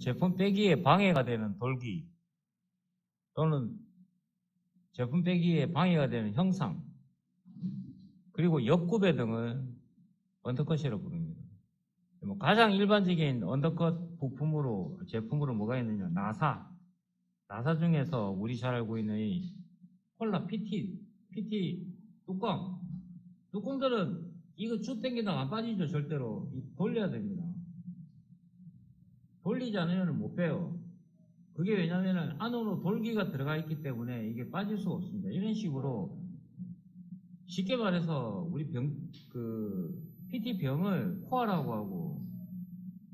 제품 빼기에 방해가 되는 돌기 또는 제품 빼기에 방해가 되는 형상 그리고 역구배 등을 언더컷이라고 부릅니다. 가장 일반적인 언더컷 부품으로 제품으로 뭐가 있느냐? 나사 중에서 우리 잘 알고 있는 이 콜라 PT 뚜껑들은 이거 쭉 당기다가 안 빠지죠. 절대로 돌려야 됩니다. 돌리지 않으면 못 빼요. 그게 왜냐면은 안으로 돌기가 들어가 있기 때문에 이게 빠질 수가 없습니다. 이런 식으로 쉽게 말해서 우리 PT 병을 코어라고 하고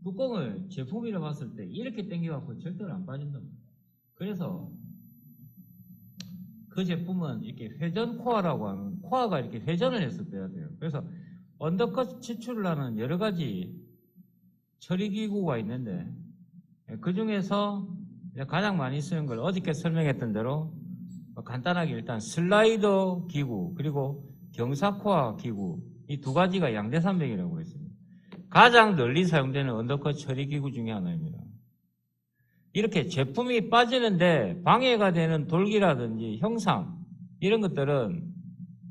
뚜껑을 제품이라 봤을 때 이렇게 당겨갖고 절대로 안 빠진답니다. 그래서 그 제품은 이렇게 회전 코어라고 하는 코어가 이렇게 회전을 해서 빼야 돼요. 그래서 언더컷 치출을 하는 여러 가지 처리기구가 있는데 그 중에서 가장 많이 쓰는 걸 어저께 설명했던 대로 간단하게 일단 슬라이더 기구 그리고 경사코어 기구 이 두 가지가 양대산맥이라고 했습니다. 가장 널리 사용되는 언더컷 처리기구 중에 하나입니다. 이렇게 제품이 빠지는데 방해가 되는 돌기라든지 형상 이런 것들은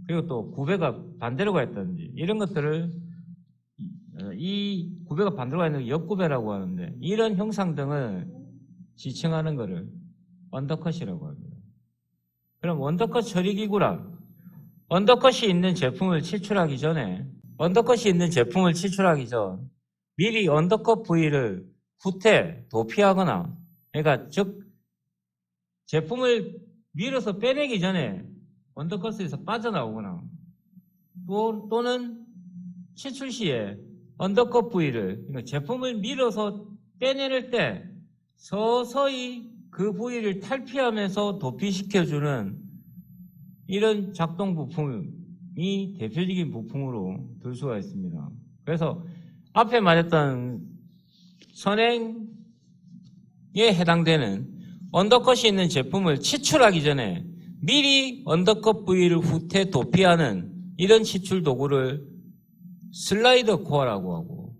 그리고 또 구배가 반대로 가 있다든지 이런 것들을 이 구배가 반대로 가 있는 역구배라고 하는데 이런 형상 등을 지칭하는 것을 언더컷이라고 합니다. 그럼 언더컷 처리기구란 언더컷이 있는 제품을 치출하기 전 미리 언더컷 부위를 후퇴, 도피하거나 그러니까 즉 제품을 밀어서 빼내기 전에 언더컷에서 빠져나오거나 또는 치출 시에 언더컷 부위를 그러니까 제품을 밀어서 빼내릴 때 서서히 그 부위를 탈피하면서 도피시켜주는 이런 작동 부품이 대표적인 부품으로 들 수가 있습니다. 그래서 앞에 말했던 선행에 해당되는 언더컷이 있는 제품을 치출하기 전에 미리 언더컷 부위를 후퇴 도피하는 이런 치출 도구를 슬라이더 코어라고 하고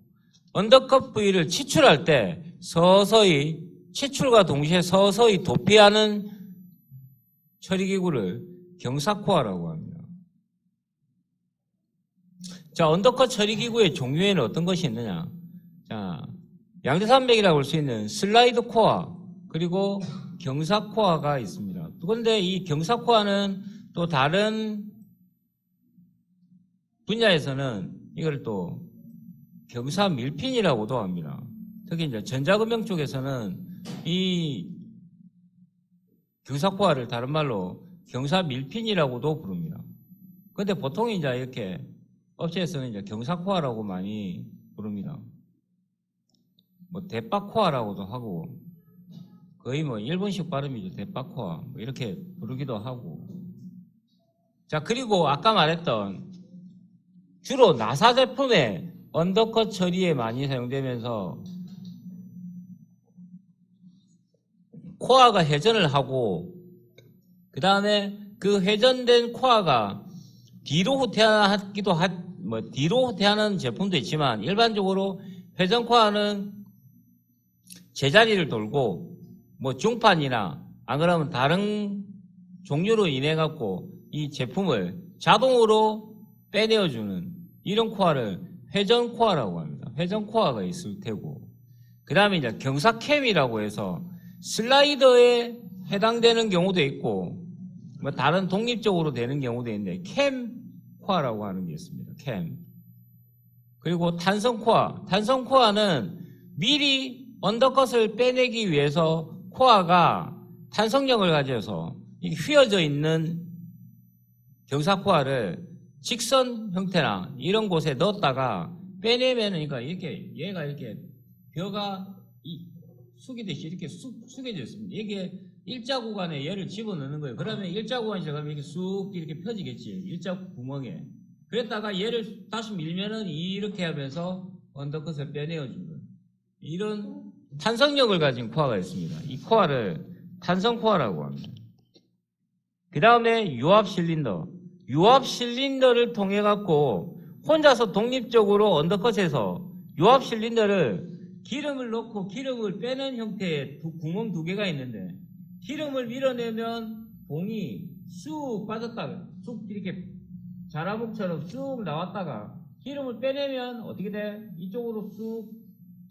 언더컷 부위를 치출할 때 서서히 치출과 동시에 서서히 도피하는 처리기구를 경사코어라고 합니다. 자, 언더컷 처리기구의 종류에는 어떤 것이 있느냐? 자, 양대산맥이라고 할 수 있는 슬라이드 코어 그리고 경사코어가 있습니다. 그런데 이 경사코어는 또 다른 분야에서는 이걸 또 경사밀핀이라고도 합니다. 특히 이제 전자금융 쪽에서는 이 경사코어를 다른 말로 경사밀핀이라고도 부릅니다. 근데 보통 이제 이렇게 업체에서는 이제 경사코어라고 많이 부릅니다. 뭐 대빠코어라고도 하고 거의 뭐 일본식 발음이죠. 대빠코어 뭐 이렇게 부르기도 하고. 자, 그리고 아까 말했던 주로 나사 제품의 언더컷 처리에 많이 사용되면서 코어가 회전을 하고 그 다음에 그 회전된 코어가 뒤로 후퇴하는 제품도 있지만 일반적으로 회전 코어는 제자리를 돌고 뭐 중판이나 안 그러면 다른 종류로 인해 갖고 이 제품을 자동으로 빼내어주는 이런 코어를 회전 코어라고 합니다. 회전 코어가 있을 테고 그 다음에 이제 경사캠이라고 해서 슬라이더에 해당되는 경우도 있고 뭐 다른 독립적으로 되는 경우도 있는데 캠 코어라고 하는 게 있습니다. 캠. 그리고 탄성 코어. 탄성 코어는 미리 언더컷을 빼내기 위해서 코어가 탄성력을 가져서 휘어져 있는 경사 코어를 직선 형태나 이런 곳에 넣었다가 빼내면은 그러니까 이렇게 얘가 이렇게 벼가 숙이듯이 이렇게 숙여져 있습니다. 이게 일자 구간에 얘를 집어넣는 거예요. 그러면 일자 구간이 들어가면 이렇게 쑥 이렇게 펴지겠지. 일자 구멍에. 그랬다가 얘를 다시 밀면은 이렇게 하면서 언더컷을 빼내어주는 이런 탄성력을 가진 코어가 있습니다. 이 코어를 탄성 코어라고 합니다. 그 다음에 유압 실린더. 유압 실린더를 통해 갖고 혼자서 독립적으로 언더컷에서 유압 실린더를 기름을 넣고 기름을 빼는 형태의 구멍 두 개가 있는데 기름을 밀어내면 봉이 쑥 빠졌다가 쑥 이렇게 자라목처럼 쑥 나왔다가 기름을 빼내면 어떻게 돼? 이쪽으로 쑥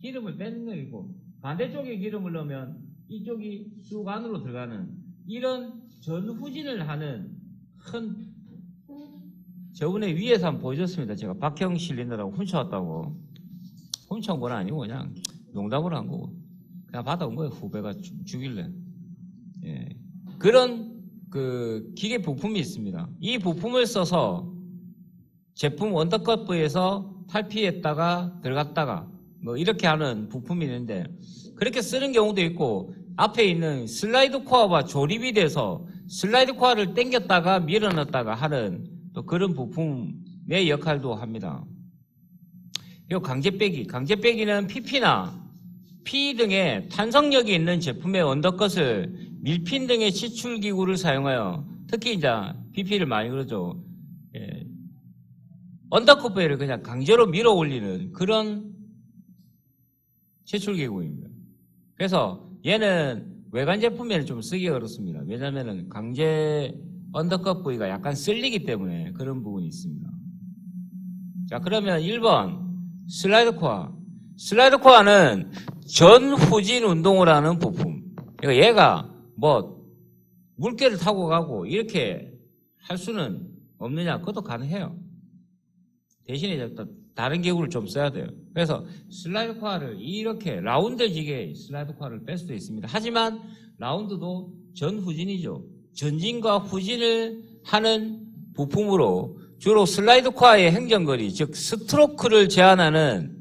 기름을 빼는 거이고 반대쪽에 기름을 넣으면 이쪽이 쑥 안으로 들어가는 이런 전후진을 하는 큰 저번에 위에서 한번 보여줬습니다. 제가 박형 실린더라고 훔쳐왔다고. 훔쳐온 건 아니고 그냥 농담으로 한 거고 그냥 받아온 거예요. 후배가 주길래. 예. 그런 그 기계 부품이 있습니다. 이 부품을 써서 제품 원더컵 부에서 탈피했다가 들어갔다가 뭐 이렇게 하는 부품이 있는데 그렇게 쓰는 경우도 있고 앞에 있는 슬라이드 코어와 조립이 돼서 슬라이드 코어를 당겼다가 밀어넣었다가 하는 또 그런 부품의 역할도 합니다. 그리고 강제빼기는 PP나 P 등의 탄성력이 있는 제품의 언더컷을 밀핀 등의 시출기구를 사용하여 특히 이제 PP를 많이 그러죠. 예. 언더컷 부위를 그냥 강제로 밀어 올리는 그런 시출기구입니다. 그래서 얘는 외관 제품에는 좀 쓰기가 어렵습니다. 왜냐하면 강제 언더컷 부위가 약간 쓸리기 때문에 그런 부분이 있습니다. 자, 그러면 1번 슬라이드 코어. 슬라이드 코어는 전후진 운동을 하는 부품. 그러니까 얘가 뭐 물개를 타고 가고 이렇게 할 수는 없느냐? 그것도 가능해요. 대신에 다른 기구를 좀 써야 돼요. 그래서 슬라이드 코어를 이렇게 라운드지게 슬라이드 코어를 뺄 수도 있습니다. 하지만 라운드도 전후진이죠. 전진과 후진을 하는 부품으로 주로 슬라이드 코어의 행정거리, 즉 스트로크를 제한하는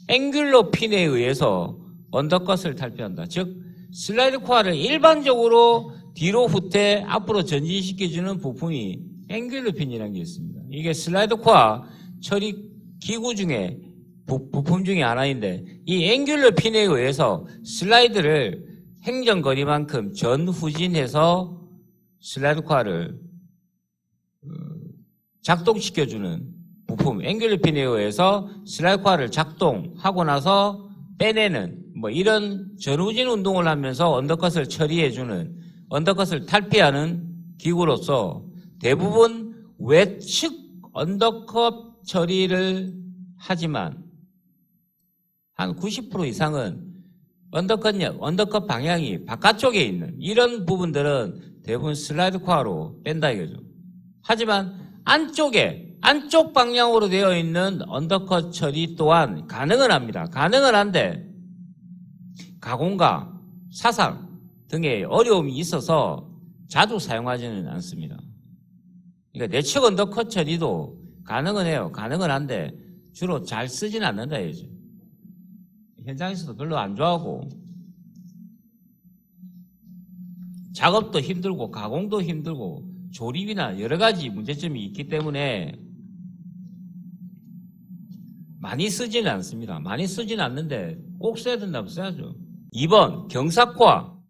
앵귤러 핀에 의해서 언더컷을 탈피한다. 즉 슬라이드 코어를 일반적으로 뒤로 후퇴 앞으로 전진시켜주는 부품이 앵귤러 핀이라는 게 있습니다. 이게 슬라이드 코어 처리 기구 중에 부품 중에 하나인데 이 앵귤러 핀에 의해서 슬라이드를 행정거리만큼 전후진해서 슬라이드 코어를 작동시켜주는 부품 앵귤러 핀에 의해서 슬라이드 코어를 작동하고 나서 빼내는 뭐 이런 전후진 운동을 하면서 언더컷을 처리해주는 언더컷을 탈피하는 기구로서 대부분 외측 언더컷 처리를 하지만 한 90% 이상은 언더컷 방향이 바깥쪽에 있는 이런 부분들은 대부분 슬라이드 코어로 뺀다 이거죠. 하지만 안쪽 방향으로 되어 있는 언더컷 처리 또한 가능은 합니다. 가능은 한데 가공과 사상 등의 어려움이 있어서 자주 사용하지는 않습니다. 그러니까 내측 언더컷 처리도 가능은 해요. 가능은 한데 주로 잘 쓰지는 않는다 이거죠. 현장에서도 별로 안 좋아하고 작업도 힘들고 가공도 힘들고 조립이나 여러 가지 문제점이 있기 때문에 많이 쓰지는 않습니다. 많이 쓰지는 않는데 꼭 써야 된다면 써야죠. 2번 경사코어.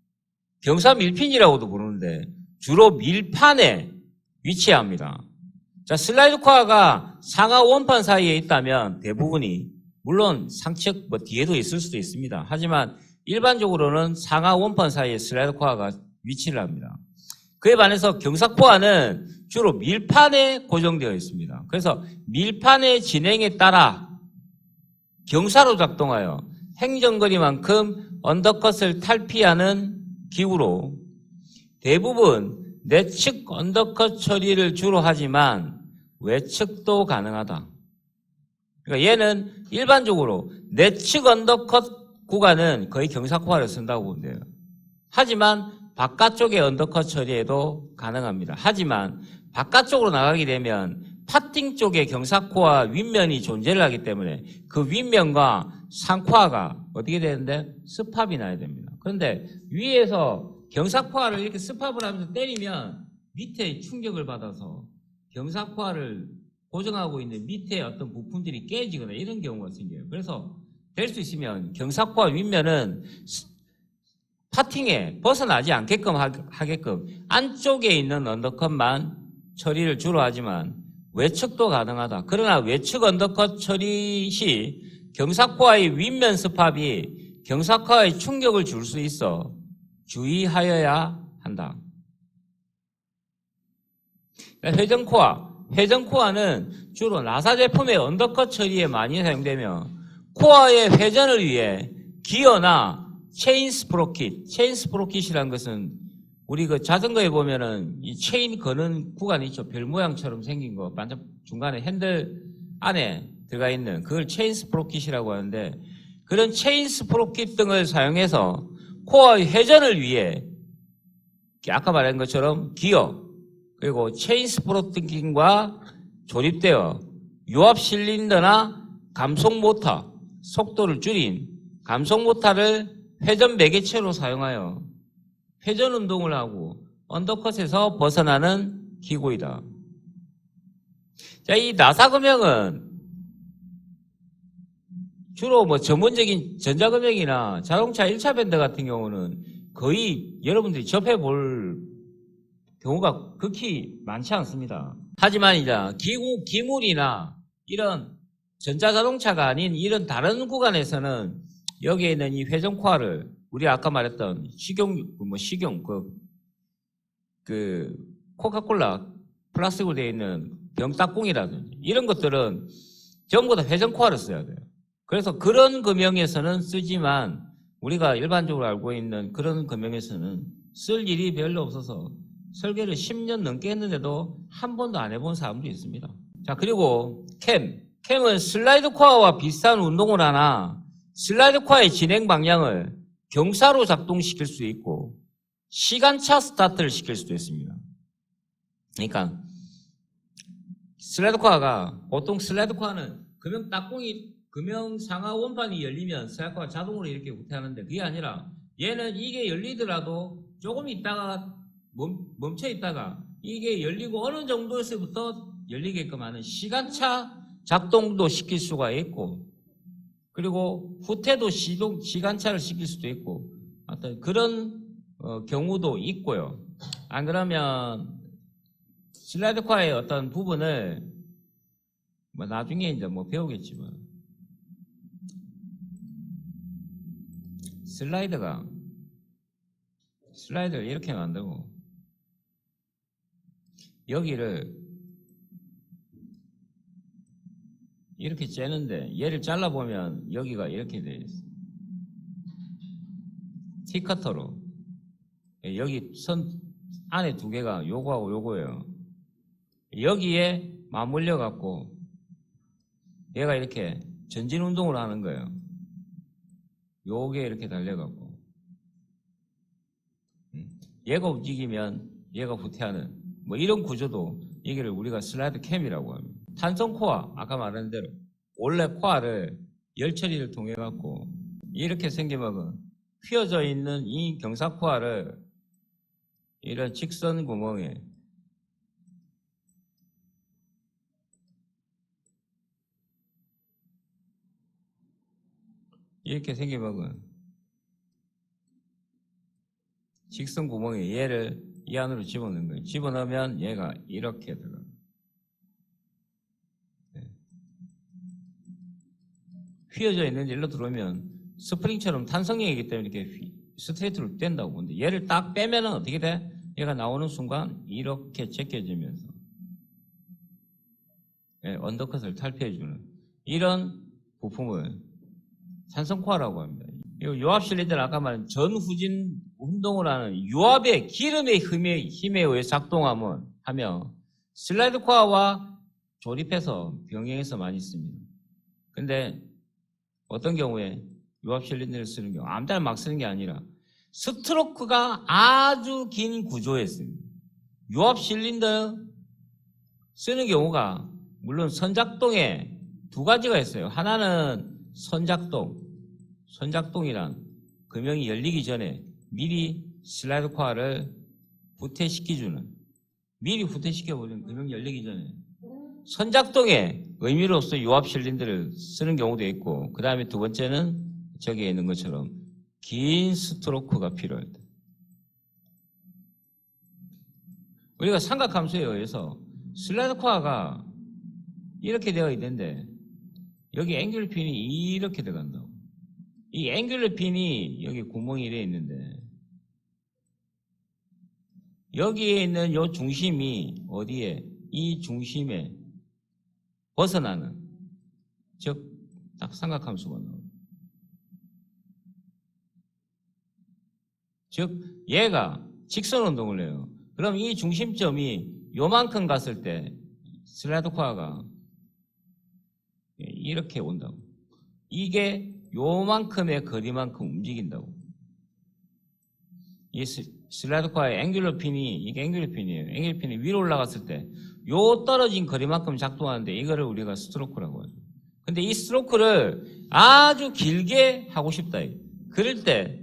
경사 밀핀이라고도 부르는데 주로 밀판에 위치합니다. 자, 슬라이드 코어가 상하 원판 사이에 있다면 대부분이 물론 상측 뒤에도 있을 수도 있습니다. 하지만 일반적으로는 상하 원판 사이에 슬라이드 코어가 위치를 합니다. 그에 반해서 경사코어는 주로 밀판에 고정되어 있습니다. 그래서 밀판의 진행에 따라 경사로 작동하여 행정거리만큼 언더컷을 탈피하는 기구로 대부분 내측 언더컷 처리를 주로 하지만 외측도 가능하다. 그러니까 얘는 일반적으로 내측 언더컷 구간은 거의 경사코어를 쓴다고 보면 돼요. 하지만 바깥쪽의 언더컷 처리에도 가능합니다. 하지만 바깥쪽으로 나가게 되면 파팅 쪽에 경사코어 윗면이 존재를 하기 때문에 그 윗면과 상코어가 어떻게 되는데 스팝이 나야 됩니다. 그런데 위에서 경사코어를 이렇게 스팝을 하면서 때리면 밑에 충격을 받아서 경사코어를 고정하고 있는 밑에 어떤 부품들이 깨지거나 이런 경우가 생겨요. 그래서 될 수 있으면 경사코어 윗면은 파팅에 벗어나지 않게끔 하게끔 안쪽에 있는 언더컷만 처리를 주로 하지만 외측도 가능하다. 그러나 외측 언더컷 처리 시 경사코어의 윗면 스팝이 경사코어에 충격을 줄 수 있어 주의하여야 한다. 회전코어는 주로 나사 제품의 언더컷 처리에 많이 사용되며 코어의 회전을 위해 기어나 체인 스프로킷이라는 것은 우리 그 자전거에 보면은 이 체인 거는 구간이 있죠. 별 모양처럼 생긴 거, 반짝 중간에 핸들 안에 들어가 있는 그걸 체인 스프로킷이라고 하는데 그런 체인 스프로킷 등을 사용해서 코어의 회전을 위해 아까 말한 것처럼 기어 그리고 체인 스프로킷과 조립되어 유압 실린더나 감속 모터 속도를 줄인 감속 모터를 회전 매개체로 사용하여 회전 운동을 하고 언더컷에서 벗어나는 기구이다. 자, 이 나사금형은 주로 뭐 전문적인 전자금형이나 자동차 1차 밴드 같은 경우는 거의 여러분들이 접해볼 경우가 극히 많지 않습니다. 하지만 이제 기물이나 이런 전자자동차가 아닌 이런 다른 구간에서는 여기에 있는 이 회전코어를 우리 아까 말했던 코카콜라 플라스틱으로 되어 있는 병따꿍이라든지 이런 것들은 전부 다 회전코어를 써야 돼요. 그래서 그런 금형에서는 쓰지만 우리가 일반적으로 알고 있는 그런 금형에서는 쓸 일이 별로 없어서 설계를 10년 넘게 했는데도 한 번도 안 해본 사람도 있습니다. 자, 그리고 캠은 슬라이드 코어와 비슷한 운동을 하나 슬라이드 코어의 진행 방향을 경사로 작동시킬 수 있고 시간차 스타트를 시킬 수도 있습니다. 그러니까 보통 슬라이드 코어는 금형 상하 원판이 열리면 슬라이드 코어가 자동으로 이렇게 후퇴하는데 그게 아니라 얘는 이게 열리더라도 조금 있다가 멈춰 있다가 이게 열리고 어느 정도에서부터 열리게끔 하는 시간차 작동도 시킬 수가 있고 그리고 후퇴도 시간차를 시킬 수도 있고 어떤 그런 경우도 있고요. 안 그러면 슬라이드 코어의 어떤 부분을 뭐 나중에 이제 뭐 배우겠지만 슬라이드를 이렇게 만들고 여기를 이렇게 째는데 얘를 잘라보면 여기가 이렇게 돼 있어요. T커터로 여기 선 안에 두 개가 요거하고 요거예요. 여기에 맞물려 갖고 얘가 이렇게 전진 운동을 하는 거예요. 요게 이렇게 달려 갖고 얘가 움직이면 얘가 후퇴하는 뭐 이런 구조도 여기를 우리가 슬라이드 캠이라고 합니다. 탄성 코어 아까 말한 대로 원래 코어를 열 처리를 통해 갖고 이렇게 생기면 휘어져 있는 이 경사 코어를 이런 직선 구멍에 이렇게 생기면 직선 구멍에 얘를 이 안으로 집어넣는 거예요. 집어넣으면 얘가 이렇게 들어가요. 휘어져 있는 일로 들어오면 스프링처럼 탄성력이기 때문에 이렇게 스트레이트로 뗀다고 보는데 얘를 딱 빼면은 어떻게 돼? 얘가 나오는 순간 이렇게 제껴지면서 언더컷을 탈피해주는 이런 부품을 산성코어라고 합니다. 유압 실린더는 아까 말한 전후진 운동을 하는 유압의 기름의 힘에 의해 작동하며 슬라이드 코어와 조립해서 병행해서 많이 씁니다. 근데 어떤 경우에 유압 실린더를 쓰는 경우 아무 데나 막 쓰는 게 아니라 스트로크가 아주 긴 구조에 있습니다. 유압 실린더 쓰는 경우가 물론 선작동에 두 가지가 있어요. 하나는 선작동이란 금형이 열리기 전에 미리 슬라이드 코어를 미리 후퇴시켜버리는 금형이 열리기 전에 선작동에 의미로서 유압 실린더를 쓰는 경우도 있고 그 다음에 두 번째는 저기에 있는 것처럼 긴 스트로크가 필요할 때 우리가 삼각함수에 의해서 슬라이드 코어가 이렇게 되어 있는데 여기 앵귤 핀이 이렇게 들어간다고. 이 앵귤러 핀이 여기 구멍이 되어 있는데 여기에 있는 요 중심이 어디에? 이 중심에 벗어나는, 즉 딱 삼각함수가 나옵니다. 즉 얘가 직선 운동을 해요. 그럼 이 중심점이 요만큼 갔을 때 슬라이드 코어가 이렇게 온다고. 이게 요만큼의 거리만큼 움직인다고. 이 슬라이드 코어의 앵귤러 핀이, 이게 앵귤러 핀이에요. 앵귤러 핀이 위로 올라갔을 때 요 떨어진 거리만큼 작동하는데 이거를 우리가 스트로크라고 하죠. 근데 이 스트로크를 아주 길게 하고 싶다. 그럴 때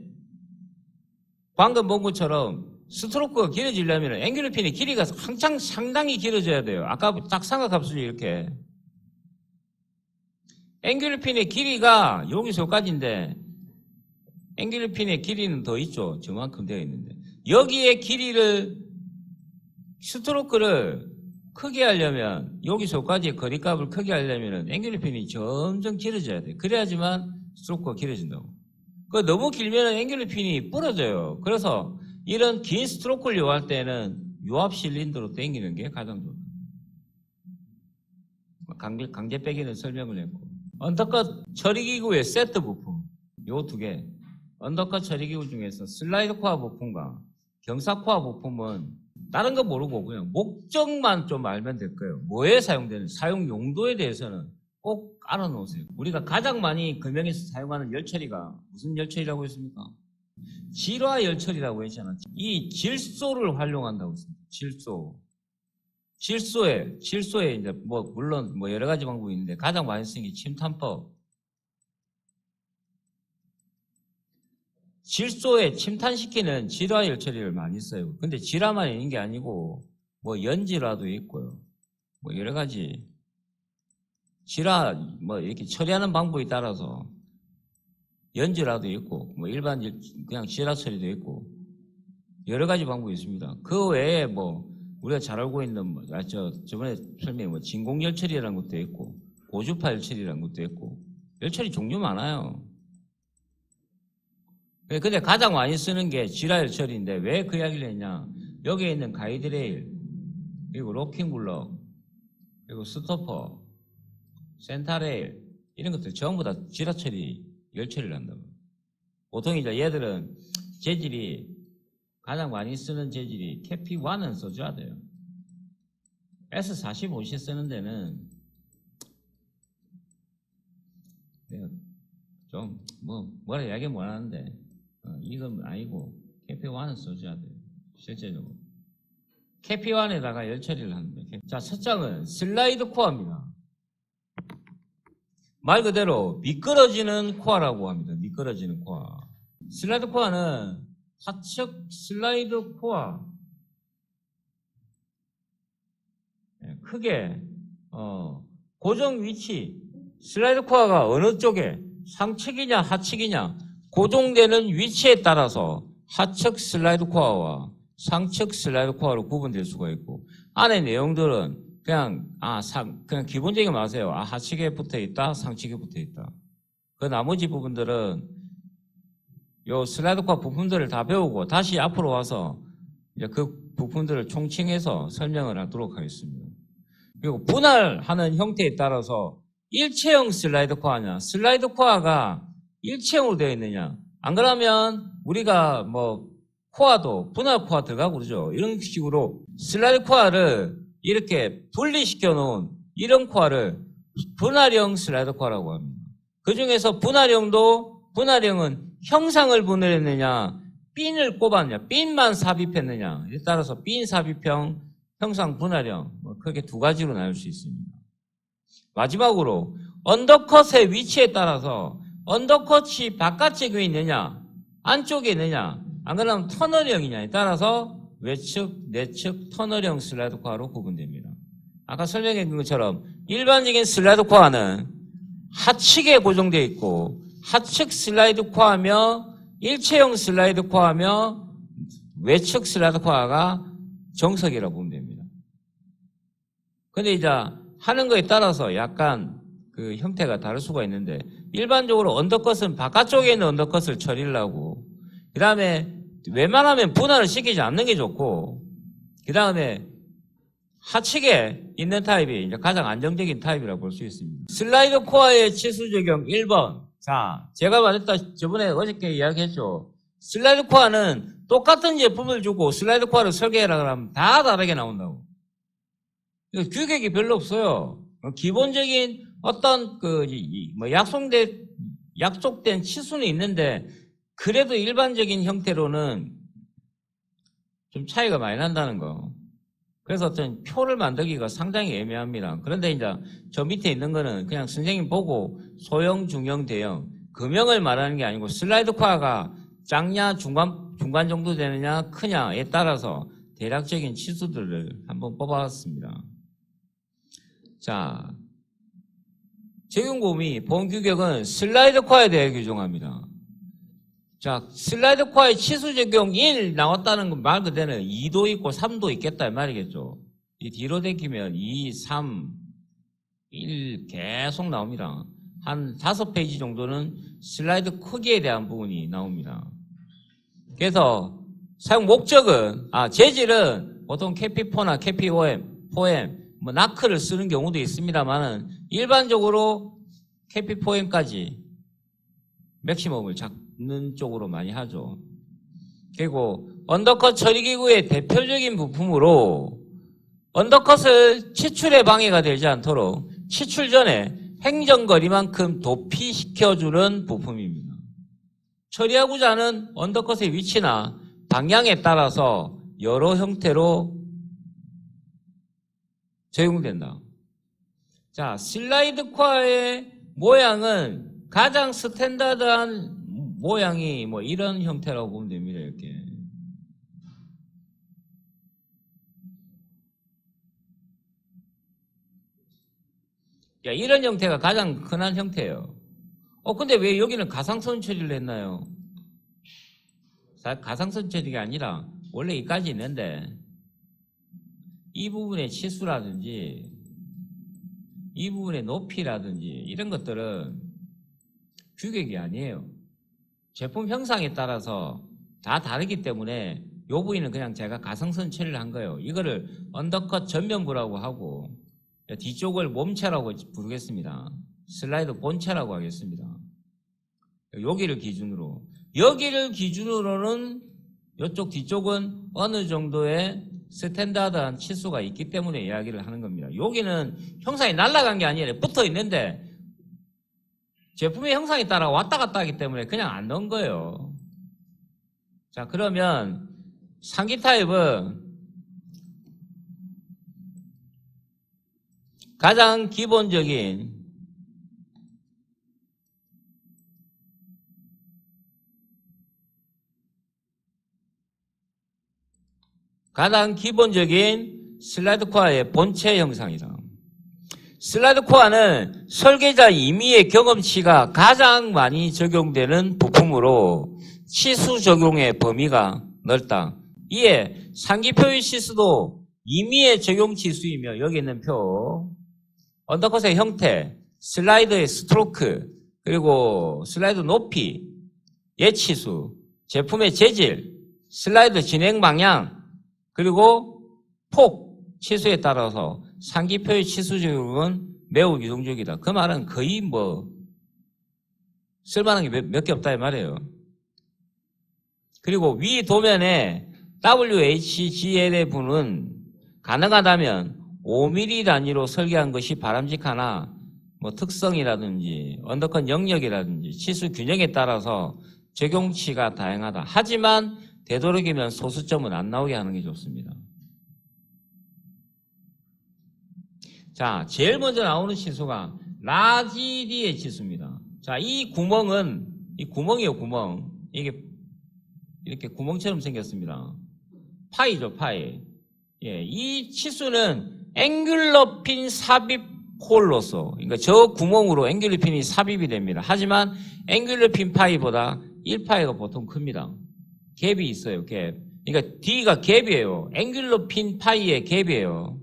방금 본 것처럼 스트로크가 길어지려면 앵귤러 핀의 길이가 한창 상당히 길어져야 돼요. 아까 딱 삼각함수죠. 이렇게 앵귤러 핀의 길이가 여기서 여기까지인데 앵귤러 핀의 길이는 더 있죠. 저만큼 되어 있는데 여기에 길이를, 스트로크를 크게 하려면, 여기서 여기까지의 거리값을 크게 하려면 앵귤러 핀이 점점 길어져야 돼. 그래야지만 스트로크가 길어진다고. 너무 길면 앵귤러 핀이 부러져요. 그래서 이런 긴 스트로크를 요할 때는 요압 실린더로 당기는 게 가장 좋다. 강제 빼기는 설명을 했고, 언더컷 처리기구의 세트 부품, 요 두 개. 언더컷 처리기구 중에서 슬라이드 코어 부품과 경사 코어 부품은 다른 거 모르고 그냥 목적만 좀 알면 될 거예요. 뭐에 사용되는, 사용 용도에 대해서는 꼭 알아놓으세요. 우리가 가장 많이 금형에서 사용하는 열처리가 무슨 열처리라고 했습니까? 질화 열처리라고 했잖아. 이 질소를 활용한다고 했습니다. 질소에 이제 물론 여러 가지 방법이 있는데 가장 많이 쓰는 게 침탄법. 질소에 침탄시키는 질화 열처리를 많이 써요. 근데 질화만 있는 게 아니고 연질화도 있고요. 여러 가지 질화 이렇게 처리하는 방법에 따라서 연질화도 있고 일반 그냥 질화 처리도 있고 여러 가지 방법이 있습니다. 그 외에 우리가 잘 알고 있는 저번에 설명한 진공 열처리라는 것도 있고 고주파 열처리라는 것도 있고 열처리 종류 많아요. 근데 가장 많이 쓰는 게 질화 열처리인데 왜 그 이야기를 했냐? 여기에 있는 가이드레일, 그리고 로킹 블럭, 그리고 스토퍼, 센터레일 이런 것들 전부 다 질화 처리, 열처리를 한다고. 보통 이제 얘들은 재질이 가장 많이 쓰는 재질이 캐피1은 써줘야 돼요. S45C 쓰는 데는 내가 좀 뭐라 이야기 못 하는데 이건 아니고 캐피1은 써줘야 돼요. 실제적으로 캐피1에다가 열처리를 하는데, 자, 첫 장은 슬라이드 코어입니다. 말 그대로 미끄러지는 코어라고 합니다. 미끄러지는 코어. 슬라이드 코어는 하측 슬라이드 코어, 크게 고정 위치, 슬라이드 코어가 어느 쪽에 상측이냐 하측이냐 고정되는 위치에 따라서 하측 슬라이드 코어와 상측 슬라이드 코어로 구분될 수가 있고, 안에 내용들은 그냥 기본적인 거 아세요. 하측에 붙어 있다, 상측에 붙어 있다. 그 나머지 부분들은 요 슬라이드 코어 부품들을 다 배우고 다시 앞으로 와서 이제 그 부품들을 총칭해서 설명을 하도록 하겠습니다. 그리고 분할하는 형태에 따라서 일체형 슬라이드 코어냐, 슬라이드 코어가 일체형으로 되어 있느냐, 안 그러면 우리가 코어도 분할 코어 들어가고 그러죠. 이런 식으로 슬라이드 코어를 이렇게 분리시켜 놓은 이런 코어를 분할형 슬라이드 코어라고 합니다. 그 중에서 분할형은 형상을 분할했느냐, 핀을 꼽았느냐, 핀만 삽입했느냐에 따라서 핀 삽입형, 형상 분할형, 크게 두 가지로 나눌 수 있습니다. 마지막으로 언더컷의 위치에 따라서 언더컷이 바깥쪽에 있느냐, 안쪽에 있느냐, 안 그러면 터널형이냐에 따라서 외측, 내측, 터널형 슬라이드 코어로 구분됩니다. 아까 설명해 것처럼 일반적인 슬라이드 코어는 하측에 고정되어 있고 하측 슬라이드 코어며 일체형 슬라이드 코어며 외측 슬라이드 코어가 정석이라고 보면 됩니다. 근데 이제 하는 거에 따라서 약간 그 형태가 다를 수가 있는데 일반적으로 언더컷은 바깥쪽에 있는 언더컷을 처리를 하고, 그 다음에 웬만하면 분할을 시키지 않는 게 좋고, 그 다음에 하측에 있는 타입이 이제 가장 안정적인 타입이라고 볼 수 있습니다. 슬라이드 코어의 치수 적용 1번. 자, 제가 말했다, 저번에 어저께 이야기했죠. 슬라이드 코어는 똑같은 제품을 주고 슬라이드 코어를 설계해라 그러면 다 다르게 나온다고. 규격이 별로 없어요. 기본적인 어떤 약속된 치수는 있는데, 그래도 일반적인 형태로는 좀 차이가 많이 난다는 거. 그래서 어떤 표를 만들기가 상당히 애매합니다. 그런데 이제 저 밑에 있는 거는 그냥 선생님 보고 소형, 중형, 대형, 금형을 말하는 게 아니고 슬라이드 코어가 작냐, 중간 정도 되느냐, 크냐에 따라서 대략적인 치수들을 한번 뽑아봤습니다. 자, 적용범위, 보험 규격은 슬라이드 코어에 대해 규정합니다. 자, 슬라이드 코어의 치수 적용 1 나왔다는 건 말 그대로 2도 있고 3도 있겠다 이 말이겠죠. 이 뒤로 당기면 2, 3, 1 계속 나옵니다. 한 5페이지 정도는 슬라이드 크기에 대한 부분이 나옵니다. 그래서 사용 목적은, 재질은 보통 캐피4나 캐피4M, 4M, 나크를 쓰는 경우도 있습니다만은 일반적으로 캐피4M까지 맥시멈을 잡는 쪽으로 많이 하죠. 그리고 언더컷 처리기구의 대표적인 부품으로 언더컷을 치출에 방해가 되지 않도록 치출 전에 행정거리만큼 도피시켜주는 부품입니다. 처리하고자 하는 언더컷의 위치나 방향에 따라서 여러 형태로 적용된다. 자, 슬라이드 코어의 모양은 가장 스탠다드한 모양이 이런 형태라고 보면 됩니다. 이렇게. 이런 형태가 가장 흔한 형태예요. 근데 왜 여기는 가상선 처리를 했나요? 가상선 처리가 아니라 원래 여기까지 있는데 이 부분의 치수라든지 이 부분의 높이라든지 이런 것들은 규격이 아니에요. 제품 형상에 따라서 다 다르기 때문에 이 부위는 그냥 제가 가상선 처리를 한 거예요. 이거를 언더컷 전면부라고 하고 뒤쪽을 몸체라고 부르겠습니다. 슬라이드 본체라고 하겠습니다. 여기를 기준으로는 이쪽 뒤쪽은 어느 정도의 스탠다드한 치수가 있기 때문에 이야기를 하는 겁니다. 여기는 형상이 날아간 게 아니라 붙어 있는데 제품의 형상에 따라 왔다 갔다 하기 때문에 그냥 안 넣은 거예요. 자, 그러면 상기 타입은 가장 기본적인 슬라이드 코어의 본체 형상이다. 슬라이드 코어는 설계자 임의의 경험치가 가장 많이 적용되는 부품으로 치수 적용의 범위가 넓다. 이에 상기표의 치수도 임의의 적용 치수이며 여기 있는 표, 언더컷의 형태, 슬라이드의 스트로크, 그리고 슬라이드 높이, 예치수, 제품의 재질, 슬라이드 진행 방향, 그리고 폭, 치수에 따라서 상기표의 치수 적용은 매우 유동적이다. 그 말은 거의 쓸만한 게 몇 개 없다 이 말이에요. 그리고 위 도면에 WHGL의 부는 가능하다면 5mm 단위로 설계한 것이 바람직하나 특성이라든지 언더컷 영역이라든지 치수 균형에 따라서 적용치가 다양하다. 하지만 되도록이면 소수점은 안 나오게 하는 게 좋습니다. 자, 제일 먼저 나오는 치수가 라지디의 치수입니다. 자, 이 구멍이에요, 구멍. 이게 이렇게 구멍처럼 생겼습니다. 파이죠, 파이. 이 치수는 앵귤러 핀 삽입 홀로서, 그러니까 저 구멍으로 앵귤러 핀이 삽입이 됩니다. 하지만 앵귤러 핀 파이보다 1파이가 보통 큽니다. 갭이 있어요, 갭. 그러니까 D가 갭이에요. 앵귤러 핀 파이의 갭이에요.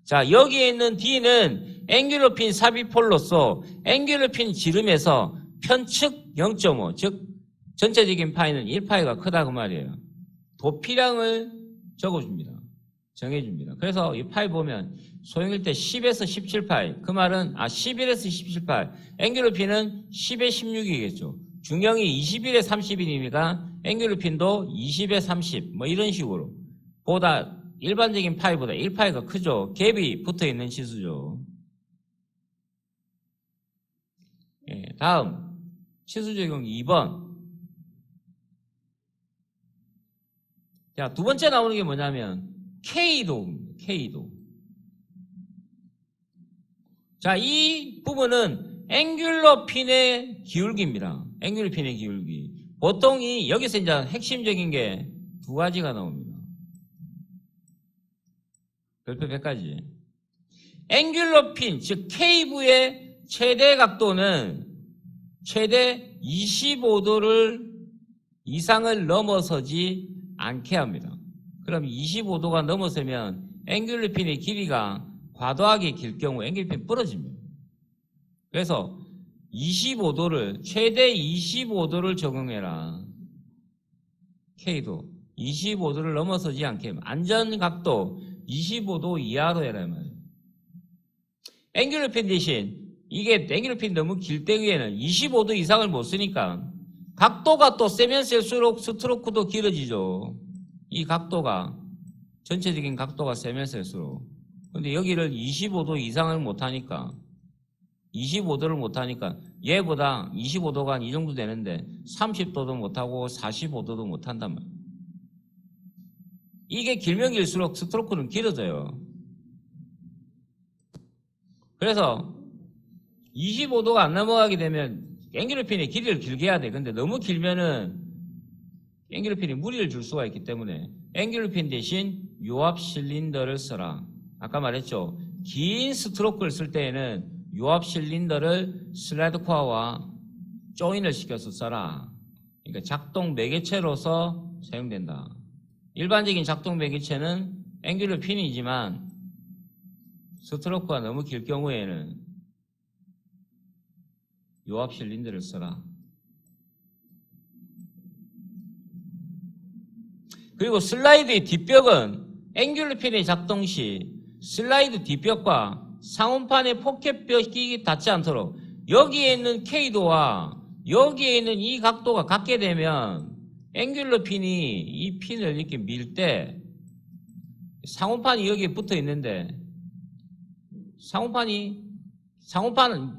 자, 여기에 있는 D는 앵귤러 핀 삽입폴로서 앵귤러 핀 지름에서 편측 0.5, 즉 전체적인 파이는 1파이가 크다고 말이에요. 도피량을 적어줍니다. 정해줍니다. 그래서 이 파이 보면 소형일 때 10에서 17파이, 그 말은 11에서 17파이, 앵귤러 핀은 10에 16이겠죠. 중형이 21에 30이니까 앵귤러 핀도 20에 30, 뭐 이런 식으로 보다 일반적인 파이보다 1파이가 크죠. 갭이 붙어있는 치수죠. 예, 다음 치수 적용 2번. 자, 두 번째 나오는 게 뭐냐면 K도입니다. K도. 자, 이 부분은 앵귤러 핀의 기울기입니다. 앵귤러 핀의 기울기. 보통 여기서 이제 핵심적인 게 두 가지가 나옵니다. 별표 100가지. 앵귤러 핀, 즉 K부의 최대 각도는 최대 25도를 이상을 넘어서지 않게 합니다. 그럼 25도가 넘어서면 앵귤러 핀의 길이가 과도하게 길 경우 앵귤러 핀 부러집니다. 그래서 25도를 최대 25도를 적용해라. K도 25도를 넘어서지 않게 안전각도 25도 이하로 해라 말이에요. 앵귤러 핀 대신 이게 앵귤러 핀 너무 길 때에는 25도 이상을 못 쓰니까 각도가 또 세면 셀수록 스트로크도 길어지죠. 이 각도가 전체적인 각도가 세면 셀수록. 근데 여기를 25도 이상을 못하니까 25도를 못하니까 얘보다 25도가 한 이 정도 되는데 30도도 못하고 45도도 못한단 말이에요. 이게 길면 길수록 스트로크는 길어져요. 그래서 25도가 안 넘어가게 되면 앵귤러 핀의 길이를 길게 해야 돼. 근데 너무 길면은 앵귤러 핀이 무리를 줄 수가 있기 때문에 앵귤러 핀 대신 요압 실린더를 써라. 아까 말했죠. 긴 스트로크를 쓸 때에는 요압 실린더를 슬라이드 코어와 조인을 시켜서 써라. 그러니까 작동 매개체로서 사용된다. 일반적인 작동 매개체는 앵귤러 핀이지만 스트로크가 너무 길 경우에는 요압 실린더를 써라. 그리고 슬라이드의 뒷벽은 앵귤러 핀의 작동 시 슬라이드 뒷벽과 상온판의 포켓벽이 닿지 않도록 여기에 있는 K도와 여기에 있는 이 각도가 같게 되면 앵귤러 핀이 이 핀을 이렇게 밀 때 상온판이 여기에 붙어 있는데 상온판은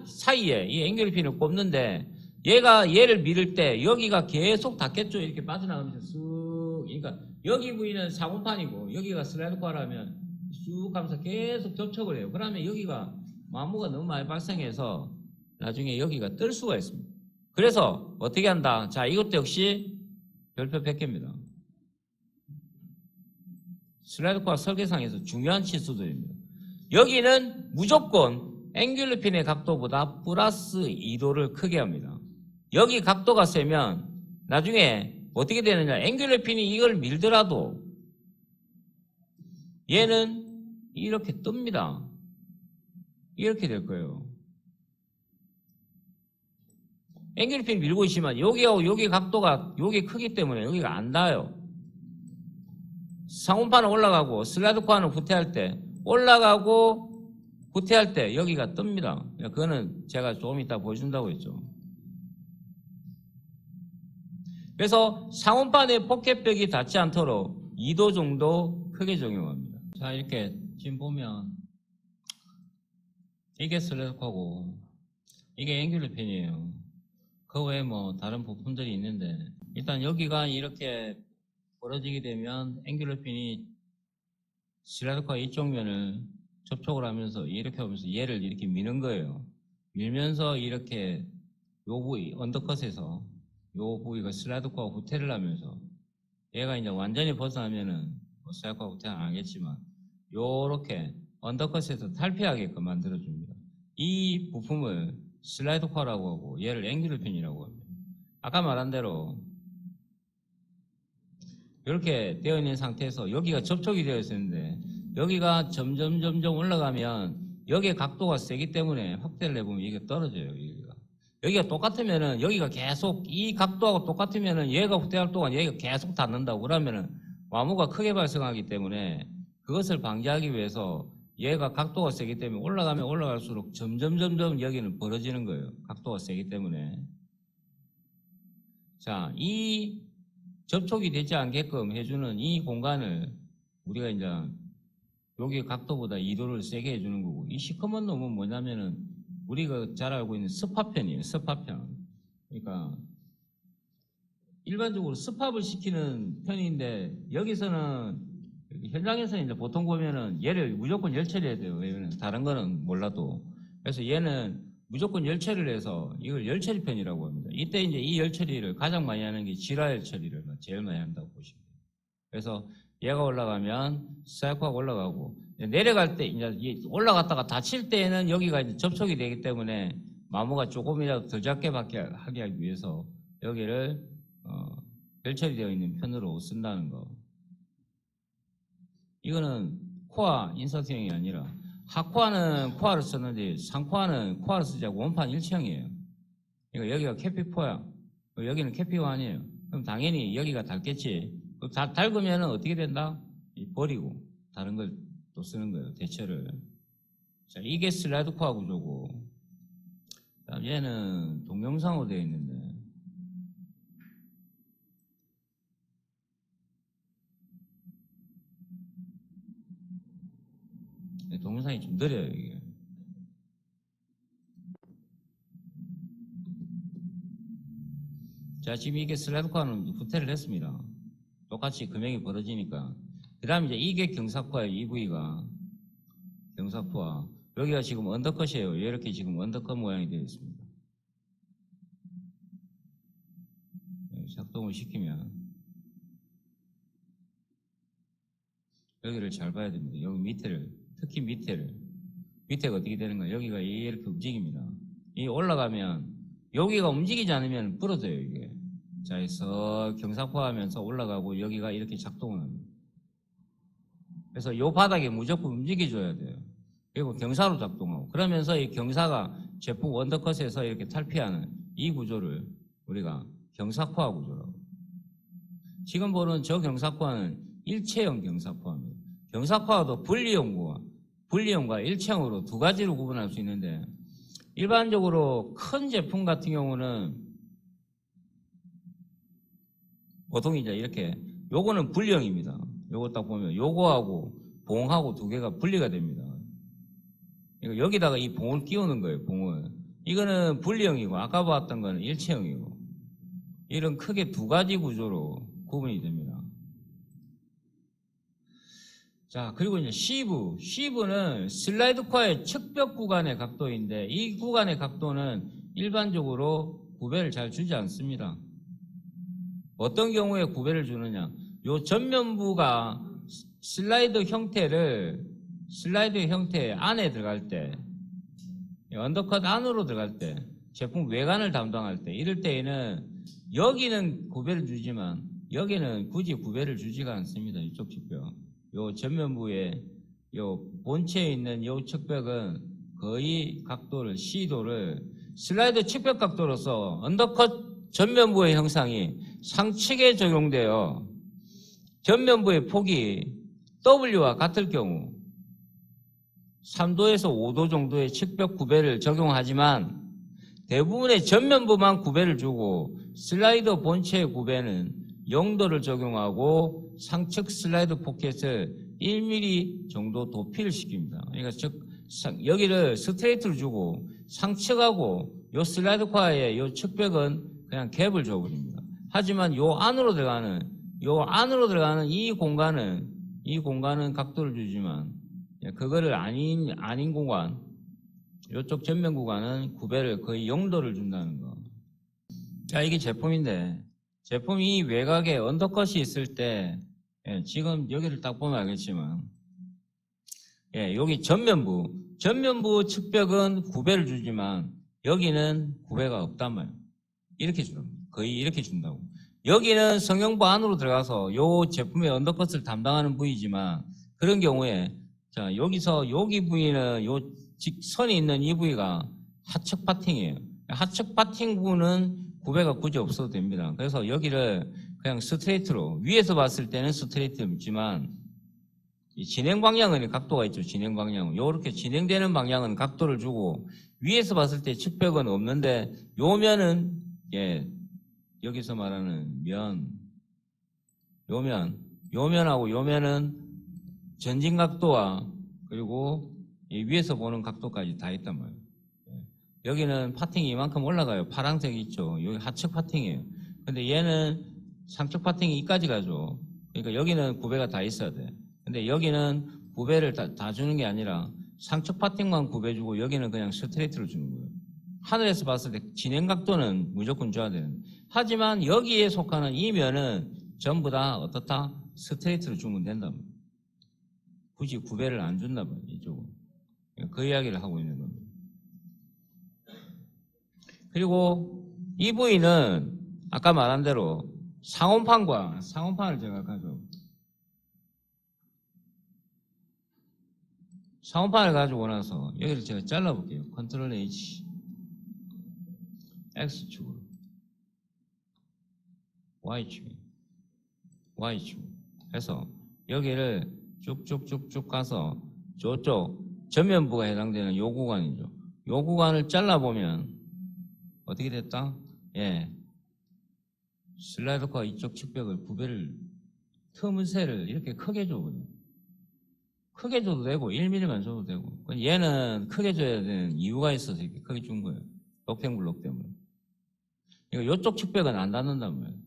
사이에 이 앵귤러 핀을 꼽는데 얘가 얘를 밀을 때 여기가 계속 닿겠죠. 이렇게 빠져나가면서 쑥. 그러니까 여기 부위는 상온판이고 여기가 슬라이드 코어라면 쑥 하면서 계속 접촉을 해요. 그러면 여기가 마모가 너무 많이 발생해서 나중에 여기가 뜰 수가 있습니다. 그래서 어떻게 한다? 자, 이것도 역시 별표 100개입니다. 슬라이드 코어 설계상에서 중요한 치수들입니다. 여기는 무조건 앵귤러 핀의 각도보다 플러스 2도를 크게 합니다. 여기 각도가 세면 나중에 어떻게 되느냐? 앵귤러 핀이 이걸 밀더라도 얘는 이렇게 뜹니다. 이렇게 될 거예요. 앵귤러 핀 밀고 있지만 여기하고 여기 각도가 여기 크기 때문에 여기가 안 닿아요. 상온판은 올라가고 슬라이드 코어는 후퇴할 때 올라가고 후퇴할 때 여기가 뜹니다. 그거는 제가 조금 이따 보여준다고 했죠. 그래서 상온판의 포켓벽이 닿지 않도록 2도 정도 크게 적용합니다. 자, 이렇게 지금 보면 이게 슬라이드 코어고 이게 앵귤러 핀이에요. 그 외에 뭐 다른 부품들이 있는데 일단 여기가 이렇게 벌어지게 되면 앵귤러 핀이 슬라이드 코어 이쪽 면을 접촉을 하면서 이렇게 오면서 얘를 이렇게 미는 거예요. 밀면서 이렇게 요 부위 언더컷에서 요 부위가 슬라이드 코어 후퇴를 하면서 얘가 이제 완전히 벗어나면은 뭐 슬라이드 코어 후퇴는 안 하겠지만 요렇게 언더컷에서 탈피하게끔 만들어줍니다. 이 부품을 슬라이드 코어라고 하고 얘를 앵귤러 핀이라고 합니다. 아까 말한 대로 이렇게 되어 있는 상태에서 여기가 접촉이 되어 있었는데 여기가 점점 올라가면 여기에 각도가 세기 때문에 확대를 해보면 이게 떨어져요. 여기가 똑같으면은 여기가 계속 이 각도하고 똑같으면은 얘가 확대할 동안 여기가 계속 닿는다고 그러면은 와무가 크게 발생하기 때문에 그것을 방지하기 위해서 얘가 각도가 세기 때문에 올라가면 올라갈수록 점점 여기는 벌어지는 거예요. 각도가 세기 때문에. 자, 이 접촉이 되지 않게끔 해주는 이 공간을 우리가 이제 여기 각도보다 2도를 세게 해주는 거고, 이 시커먼 놈은 뭐냐면은 우리가 잘 알고 있는 습화편이에요. 습화편. 그러니까 일반적으로 습합을 시키는 편인데 여기서는 현장에서 이제 보통 보면은 얘를 무조건 열처리해야 돼요. 왜냐면 다른 거는 몰라도. 그래서 얘는 무조건 열처리를 해서 이걸 열처리편이라고 합니다. 이때 이제 이 열처리를 가장 많이 하는 게 질화 열처리를 제일 많이 한다고 보시면 돼요. 그래서 얘가 올라가면 싹 하고 올라가고, 내려갈 때 이제 올라갔다가 닫힐 때에는 여기가 이제 접촉이 되기 때문에 마모가 조금이라도 덜 작게 하게 하기 위해서 여기를 열처리되어 있는 편으로 쓴다는 거. 이거는 코아 인서트형이 아니라 하코아는 코아를 썼는데 상코아는 코아를 쓰지 않고 원판 일체형이에요. 그러니까 여기가 캐피4야. 여기는 캐피1이에요. 그럼 당연히 여기가 닳겠지. 닳으면 어떻게 된다? 버리고 다른 걸 또 쓰는 거예요. 대체를. 자, 이게 슬라이드 코아 구조고, 그다음 얘는 동영상으로 되어 있는데, 동영상이 좀 느려요, 이게. 자, 지금 이게 슬라이드 코아는 후퇴를 했습니다. 똑같이 금액이 벌어지니까. 그 다음에 이제 이게 경사코아예요, 이 부위가. 경사코아. 여기가 지금 언더컷이에요. 이렇게 지금 언더컷 모양이 되어 있습니다. 작동을 시키면. 여기를 잘 봐야 됩니다. 여기 밑에를, 특히 밑에가 어떻게 되는가? 여기가 이렇게 움직입니다. 이 올라가면, 여기가 움직이지 않으면 부러져요, 이게. 자, 해서 경사코아하면서 올라가고 여기가 이렇게 작동을 합니다. 그래서 이 바닥에 무조건 움직여줘야 돼요. 그리고 경사로 작동하고, 그러면서 이 경사가 제품 원더컷에서 이렇게 탈피하는 이 구조를 우리가 경사코아 구조라고. 지금 보는 저 경사코아는 일체형 경사코아입니다. 경사코아도 분리형과 일체형으로 두 가지로 구분할 수 있는데, 일반적으로 큰 제품 같은 경우는 보통 이제 이렇게, 요거는 분리형입니다. 요거 딱 보면 요거하고 봉하고 두 개가 분리가 됩니다. 여기다가 이 봉을 끼우는 거예요, 봉을. 이거는 분리형이고, 아까 봤던 거는 일체형이고, 이런 크게 두 가지 구조로 구분이 됩니다. 자, 그리고 이제 시브는 슬라이드 코아의 측벽 구간의 각도인데, 이 구간의 각도는 일반적으로 구배를 잘 주지 않습니다. 어떤 경우에 구배를 주느냐? 요 전면부가 슬라이드 형태 안에 들어갈 때, 언더컷 안으로 들어갈 때, 제품 외관을 담당할 때, 이럴 때에는 여기는 구배를 주지만 여기는 굳이 구배를 주지가 않습니다. 이쪽 측벽. 요 전면부에 요 본체에 있는 요 측벽은 거의 각도를 C도를 슬라이드 측벽 각도로서 언더컷 전면부의 형상이 상측에 적용되어 전면부의 폭이 W와 같을 경우 3도에서 5도 정도의 측벽 구배를 적용하지만 대부분의 전면부만 구배를 주고 슬라이더 본체의 구배는 0도를 적용하고 상측 슬라이드 포켓을 1mm 정도 도피를 시킵니다. 그러니까 즉 여기를 스트레이트를 주고 상측하고 요 슬라이드 코아의 요 측벽은 그냥 갭을 줘버립니다. 하지만 요 안으로 들어가는 이 공간은 각도를 주지만 그거를 아닌 공간, 요쪽 전면 구간은 구배를 거의 0도를 준다는 거. 자, 이게 제품인데, 제품이 외곽에 언더컷이 있을 때, 지금 여기를 딱 보면 알겠지만, 여기 전면부 측벽은 구배를 주지만, 여기는 구배가 없단 말이에요. 이렇게 줍니다. 거의 이렇게 준다고. 여기는 성형부 안으로 들어가서 요 제품의 언더컷을 담당하는 부위지만, 그런 경우에 자, 여기서 여기 부위는 요 직선이 있는 이 부위가 하측 파팅이에요. 하측 파팅 부분은 구배가 굳이 없어도 됩니다. 그래서 여기를 그냥 스트레이트로, 위에서 봤을 때는 스트레이트지만 이 진행 방향은 각도가 있죠. 진행 방향은. 요렇게 진행되는 방향은 각도를 주고, 위에서 봤을 때 측벽은 없는데 요 면은 여기서 말하는 요 면하고 요 면은 전진 각도와 그리고 이 위에서 보는 각도까지 다 있단 말이에요. 여기는 파팅이 이만큼 올라가요. 파란색이 있죠. 여기 하측 파팅이에요. 근데 얘는 상측 파팅이 이까지 가죠. 그러니까 여기는 구배가 다 있어야 돼. 근데 여기는 구배를 다 주는 게 아니라 상측 파팅만 구배 주고 여기는 그냥 스트레이트로 주는 거예요. 하늘에서 봤을 때 진행 각도는 무조건 줘야 되는. 하지만 여기에 속하는 이 면은 전부 다 어떻다? 스트레이트로 주면 된다면. 굳이 구배를 안 준다면 이쪽은. 그 이야기를 하고 있는 겁니다. 그리고 이 부위는 아까 말한 대로 상온판을 제가 가지고 상온판을 가지고 나서 여기를 제가 잘라볼게요. 컨트롤 H X축으로 Y축 해서 여기를 쭉쭉쭉쭉 가서 저쪽 전면부가 해당되는 요 구간이죠. 요 구간을 잘라보면 어떻게 됐다? 슬라이더과 이쪽 측벽을 구배를 틈새를 이렇게 크게 줘버려요. 크게 줘도 되고 1mm만 줘도 되고, 얘는 크게 줘야 되는 이유가 있어서 이렇게 크게 준 거예요. 럭탱블록 때문에. 그러니까 이쪽 측벽은 안 닿는단 말이에요.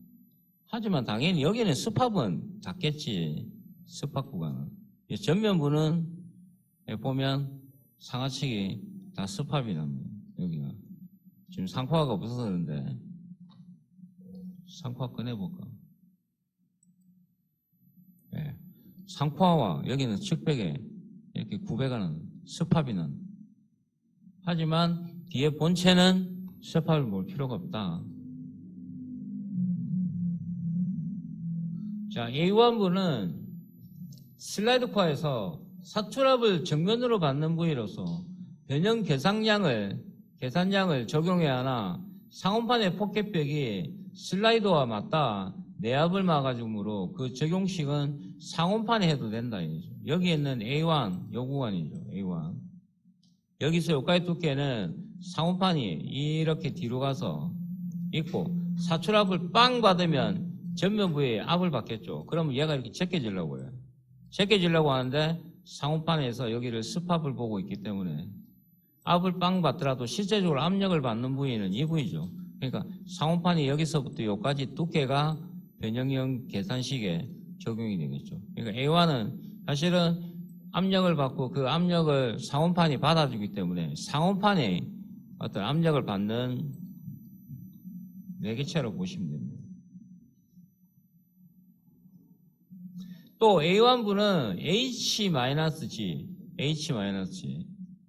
하지만 당연히 여기는 스팝은 닿겠지. 스팝 구간은. 전면부는 보면 상하측이 다 스팝이 납니다. 여기가. 지금 상코아가 없어서 그런데 상코아 꺼내볼까? 상코아와 여기는 측벽에 이렇게 구배가 나는 스팝이 나는. 하지만 뒤에 본체는 스팝을 볼 필요가 없다. 자, A1부는 슬라이드 코어에서 사투압을 정면으로 받는 부위로서 변형 계산량을 적용해야 하나 상온판의 포켓벽이 슬라이더와 맞다 내압을 막아주므로 그 적용식은 상온판에 해도 된다. 여기 있는 A1 요 구간이죠. A1 여기서 여기까지 두께는 상온판이 이렇게 뒤로 가서 있고 사출압을 빵 받으면 전면부에 압을 받겠죠. 그러면 얘가 이렇게 제껴지려고 해요. 제껴지려고 하는데 상온판에서 여기를 스팝을 보고 있기 때문에 압을 빵 받더라도 실제적으로 압력을 받는 부위는 이 부위죠. 그러니까 상온판이 여기서부터 여기까지 두께가 변형형 계산식에 적용이 되겠죠. 그러니까 A1은 사실은 압력을 받고 그 압력을 상온판이 받아주기 때문에 상온판에 어떤 압력을 받는 매개체로 보시면 됩니다. 또 A1부는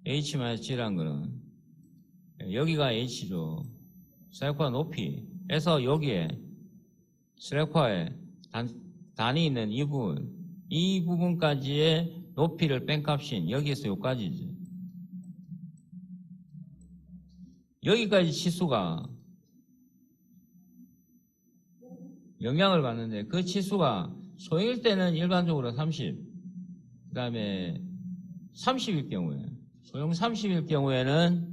H-G라는 거는 여기가 H죠. 슬라이드코어 높이에서 여기에 슬라이드코어에 단이 있는 이 부분까지의 높이를 뺀 값인 여기에서 여기까지지. 여기까지 치수가 영향을 받는데 그 치수가 소형일 때는 일반적으로 30, 그 다음에 30일 경우에, 소형 30일 경우에는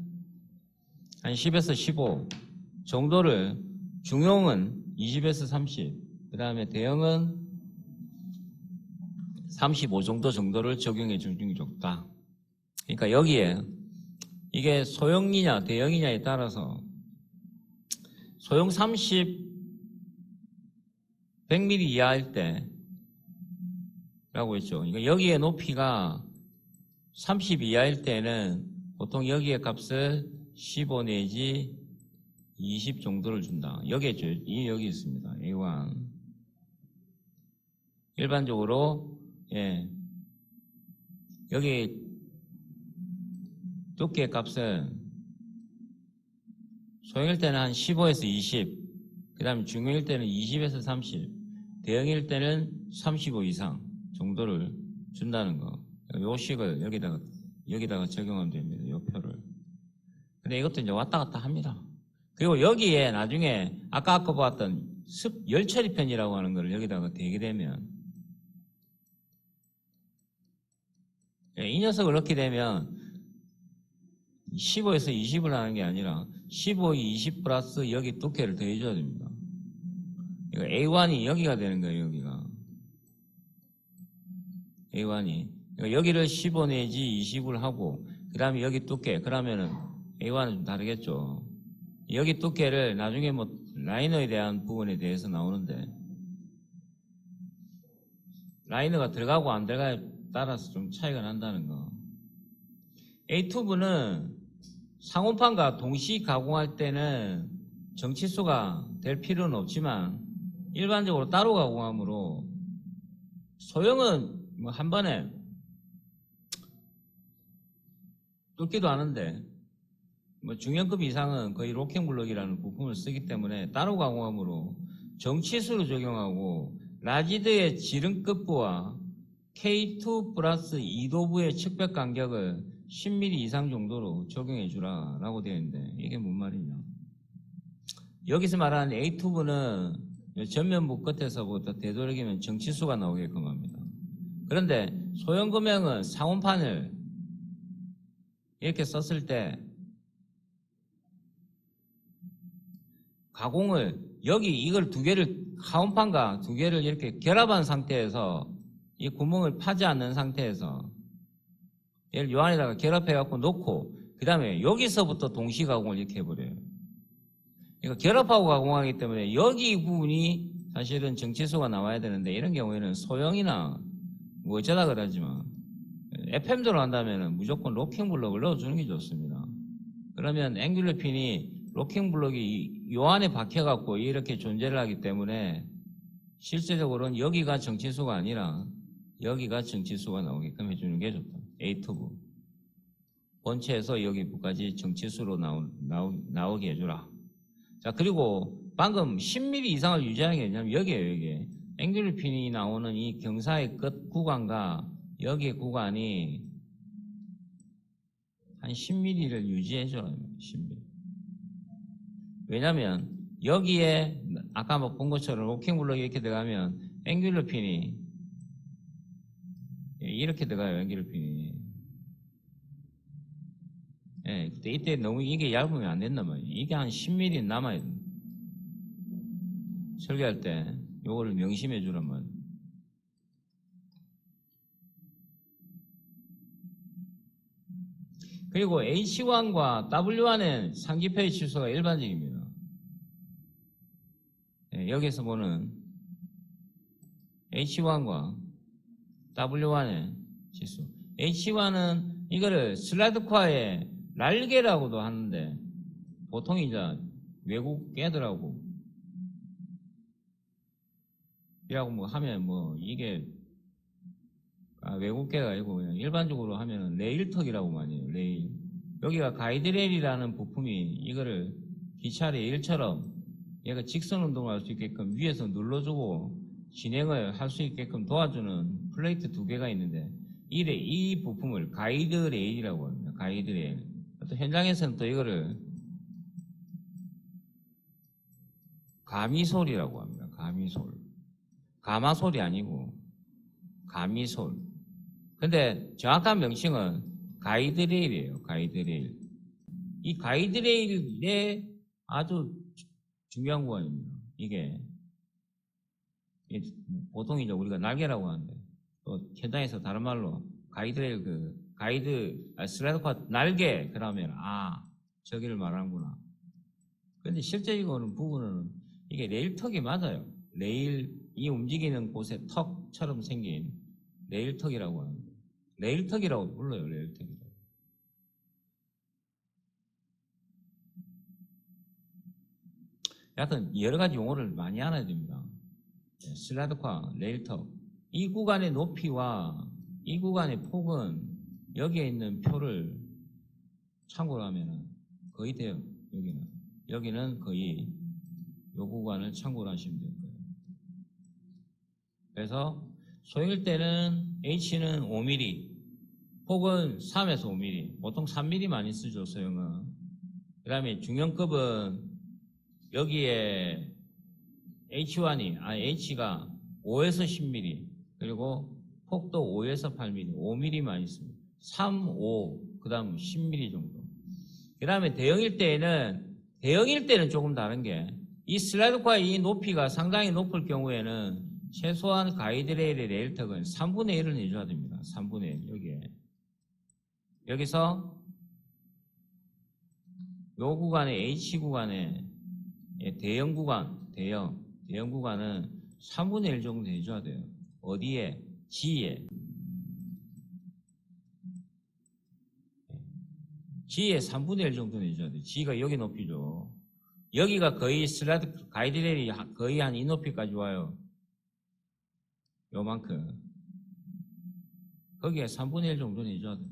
한 10에서 15 정도를, 중형은 20에서 30, 그 다음에 대형은 35 정도를 적용해 준 중이 좋다. 그러니까 여기에 이게 소형이냐 대형이냐에 따라서 소형 30, 100mm 이하일 때 라고 했죠. 그러니까 여기에 높이가 30 이하일 때는 보통 여기에 값을 15 내지 20 정도를 준다. 여기 있습니다. A1. 일반적으로, 여기 두께 값은 소형일 때는 한 15에서 20, 그 다음에 중형일 때는 20에서 30, 대형일 때는 35 이상 정도를 준다는 거. 요 식을 여기다가 적용하면 됩니다. 요 표를. 근데 이것도 이제 왔다 갔다 합니다. 그리고 여기에 나중에 아까 봤던 열 처리편이라고 하는 걸 여기다가 대게 되면 이 녀석을 넣게 되면 15에서 20을 하는 게 아니라 15, 20 플러스 여기 두께를 더해줘야 됩니다. A1이 여기가 되는 거예요, 여기가. A1이. 여기를 15 내지 20을 하고, 그 다음에 여기 두께, 그러면은 A1은 좀 다르겠죠. 여기 두께를 나중에 뭐 라이너에 대한 부분에 대해서 나오는데, 라이너가 들어가고 안 들어가에 따라서 좀 차이가 난다는 거. A2부는 상온판과 동시 가공할 때는 정치수가 될 필요는 없지만 일반적으로 따로 가공함으로 소형은 뭐 한 번에 뚫기도 하는데 뭐 중형급 이상은 거의 로킹블럭이라는 부품을 쓰기 때문에 따로 가공함으로 정치수를 적용하고 라지드의 지름급부와 K2 플러스 2도부의 측벽 간격을 10mm 이상 정도로 적용해 주라 라고 되어 있는데 이게 뭔 말이냐. 여기서 말하는 A2부는 전면부 끝에서부터 되도록이면 정치수가 나오게끔 합니다. 그런데 소형 금형은 상온판을 이렇게 썼을 때 가공을 여기 이걸 두 개를 하온판과 두 개를 이렇게 결합한 상태에서 이 구멍을 파지 않는 상태에서 얘를 요 안에다가 결합해 갖고 놓고 그 다음에 여기서부터 동시 가공을 이렇게 해버려요. 그러니까 결합하고 가공하기 때문에 여기 부분이 사실은 정치수가 나와야 되는데 이런 경우에는 소형이나 뭐 어쩌다 그러지만 FM대로 한다면 무조건 로킹 블럭을 넣어주는 게 좋습니다. 그러면 앵귤러 핀이 로킹 블럭이 요 안에 박혀갖고 이렇게 존재를 하기 때문에 실제적으로는 여기가 정치수가 아니라 여기가 정치수가 나오게끔 해주는 게 좋다. A2부. 본체에서 여기 부까지 정치수로 나오게 해주라. 자, 그리고 방금 10mm 이상을 유지하는 게 뭐냐면 여기에요, 여기. 앵귤러 핀이 나오는 이 경사의 끝 구간과 여기 구간이 한 10mm를 유지해줘요, 10mm. 왜냐면 여기에 아까 뭐 본 것처럼 로킹 블럭이 이렇게 들어가면 앵귤러 핀이 이렇게 들어가요, 앵귤러 핀이. 예, 그때 이때 너무 이게 얇으면 안 된단 말이에요. 이게 한 10mm 남아야 돼. 설계할 때 요거를 명심해 주란 말이에요. 그리고 H1과 W1의 상기표의 치수가 일반적입니다. 예, 여기서 보는 H1과 W1의 지수. H1은 이거를 슬라이드콰의 날개라고도 하는데 보통 이제 외국 애들하고 이라고 뭐 하면 뭐 이게 외국계가 아니고 그냥 일반적으로 하면 레일턱이라고 많이 해요. 레일. 여기가 가이드레일이라는 부품이 이거를 기차 레일처럼 얘가 직선 운동을 할 수 있게끔 위에서 눌러주고 진행을 할 수 있게끔 도와주는 플레이트 두 개가 있는데 이 부품을 가이드레일이라고 합니다. 가이드레일. 또 현장에서는 또 이거를 가미솔이라고 합니다. 가미솔. 가마솔이 아니고 가미솔. 근데 정확한 명칭은 가이드레일이에요. 가이드레일. 이 가이드레일의 아주 중요한 구간입니다. 이게 보통 이제 우리가 날개라고 하는데 또 현장에서 다른 말로 가이드레일 슬라이드카 날개 그러면 저기를 말하는구나. 근데 실제적으로는 부분은 이게 레일턱이 맞아요. 이 움직이는 곳에 턱처럼 생긴 레일턱이라고 합니다. 레일턱이라고 불러요. 레일턱이라고. 하여튼 여러 가지 용어를 많이 알아야 됩니다. 슬라이드카, 레일턱. 이 구간의 높이와 이 구간의 폭은 여기에 있는 표를 참고로 하면 거의 돼요. 여기는 거의 이 구간을 참고로 하시면 될 거예요. 그래서 소형일 때는 H는 5mm, 혹은 3에서 5mm. 보통 3mm 많이 쓰죠, 소형은. 그 다음에 중형급은 여기에 H가 5에서 10mm, 그리고 폭도 5에서 8mm, 5mm 많이 씁니다. 3, 5, 그 다음 10mm 정도. 그 다음에 대형일 때는 조금 다른 게, 이 슬라이드과의 이 높이가 상당히 높을 경우에는 최소한 가이드레일의 레일턱은 3분의 1을 내줘야 됩니다. 3분의 1, 여기에. 여기서 요 구간에 H 구간에 대형 구간은 3분의 1 정도 내줘야 돼요. 어디에? G에. G에 3분의 1 정도 내줘야 돼요. G가 여기 높이죠. 여기가 거의 슬라이드 가이드레일이 거의 한 이 높이까지 와요. 요만큼. 거기에 3분의 1 정도 내줘야 돼요.